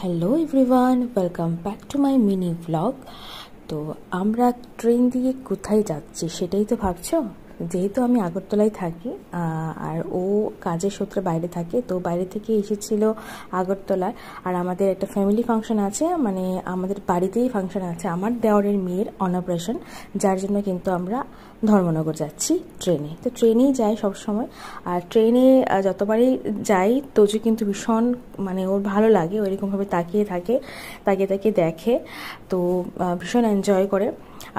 Hello everyone, welcome back to my mini blog. তো আমরা train দিয়ে কোথায় যাচ্ছি সেটাই তো ভাবছো। যেহেতু আমি আগরতলায় থাকি আর ও কাজের সূত্রে বাইরে থাকে, তো বাইরে থেকে এসেছিল আগরতলায়। আর আমাদের একটা ফ্যামিলি ফাংশন আছে, মানে আমাদের বাড়িতেই ফাংশন আছে আমার দেওরের মেয়ের অন্নপ্রাশন, যার জন্য কিন্তু আমরা ধর্মনগর যাচ্ছি ট্রেনে। তো ট্রেনেই যাই সবসময়, আর ট্রেনে যতবারই যাই তোজো কিন্তু ভীষণ মানে ওর ভালো লাগে, ওইরকমভাবে তাকিয়ে থাকে, তাকিয়ে তাকিয়ে দেখে, তো ভীষণ এনজয় করে।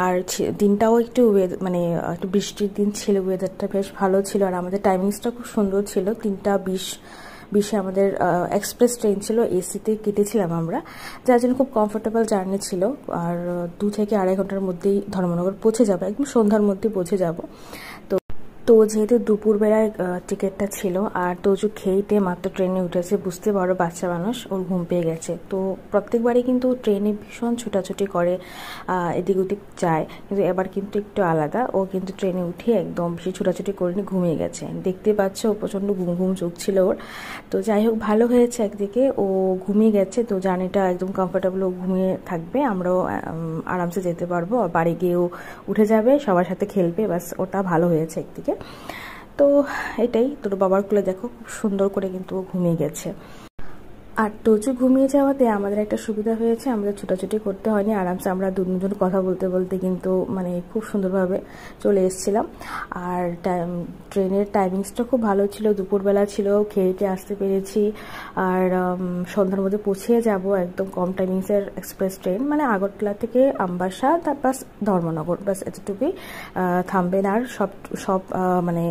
আর দিনটাও একটু মানে একটু বৃষ্টির দিন ছিল, ওয়েদারটা বেশ ভালো ছিল, আর আমাদের টাইমিংসটা খুব সুন্দর ছিল। 3:20 আমাদের এক্সপ্রেস ট্রেন ছিল, এসিতে কেটেছিলাম আমরা, যার জন্য খুব কমফোর্টেবল জার্নি ছিল। আর 2 থেকে আড়াই ঘন্টার মধ্যেই ধর্মনগর পৌঁছে যাবো, একদম সন্ধ্যার মধ্যে পৌঁছে যাব। তো যেহেতু দুপুরবেলায় টিকিটটা ছিল, আর তোজু খেয়েটে মাত্র ট্রেনে উঠেছে, বুঝতে পারো বাচ্চা মানুষ, ওর ঘুম পেয়ে গেছে। তো প্রত্যেকবারই কিন্তু ট্রেনে ভীষণ ছোটাছুটি করে, এদিক ওদিক যায়, কিন্তু এবার কিন্তু একটু আলাদা। ও কিন্তু ট্রেনে উঠে একদম বেশি ছোটাছুটি করেনি, ঘুমিয়ে গেছে। দেখতে পাচ্ছ ও প্রচণ্ড ঘুম ঘুম চোখ ছিল ওর। তো যাই হোক, ভালো হয়েছে, একদিকে ও ঘুমিয়ে গেছে, তো জার্নিটা একদম কমফোর্টেবল, ও ঘুমিয়ে থাকবে, আমরাও আরামসে যেতে পারবো। বাড়ি গিয়েও উঠে যাবে, সবার সাথে খেলবে, বাস ওটা ভালো হয়েছে একদিকে। তো এটাই, তোর বাবার কোলে দেখো খুব সুন্দর করে কিন্তু ও ঘুমিয়ে গেছে। আর তোজু ঘুমিয়ে যাওয়াতে আমাদের একটা সুবিধা হয়েছে, আমাদের ছোটাছুটি করতে হয়নি, আরামসে আমরা দুজন কথা বলতে বলতে কিন্তু মানে খুব সুন্দরভাবে চলে এসেছিলাম। আর ট্রেনের টাইমিংসটা খুব ভালো ছিল, দুপুরবেলা ছিল, খেয়েতে আসতে পেরেছি। আর সন্ধ্যার মধ্যে পৌঁছে যাব, একদম কম টাইমিংসের এক্সপ্রেস ট্রেন, মানে আগরতলা থেকে আমবাসা, তারপর ধর্মনগর, বাস এতটুকুই থামবে না, আর সব মানে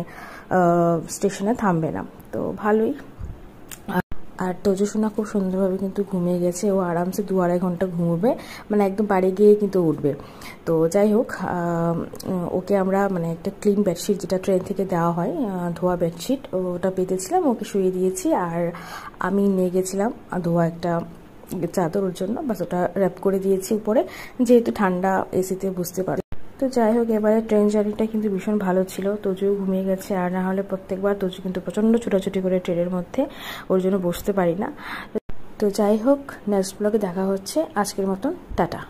স্টেশনে থামবে না, তো ভালোই। আর তোজো সোনা খুব সুন্দরভাবে কিন্তু ঘুমিয়ে গেছে, ও আরামসে 2-2.5 ঘন্টা ঘুমোবে, মানে একদম বাড়ি গিয়ে কিন্তু উঠবে। তো যাই হোক, ওকে আমরা মানে একটা ক্লিন বেডশিট, যেটা ট্রেন থেকে দেওয়া হয় ধোয়া বেডশিট, ওটা পেতেছিলাম, ওকে শুয়ে দিয়েছি। আর আমি নিয়ে গেছিলাম ধোয়া একটা চাদর ওর জন্য, বাস ওটা র্যাপ করে দিয়েছি উপরে, যেহেতু ঠান্ডা এসিতে, বুঝতে পারি। তো যাই হোক, এবারে ট্রেন জার্নিটা কিন্তু ভীষণ ভালো ছিল, তোজুও ঘুমিয়ে গেছে। আর না হলে প্রত্যেকবার তোজু কিন্তু প্রচণ্ড ছোটাছুটি করে ট্রেনের মধ্যে, ওর জন্য বসতে পারি না। তো যাই হোক, নেক্সট ব্লগে দেখা হচ্ছে, আজকের মতন টাটা।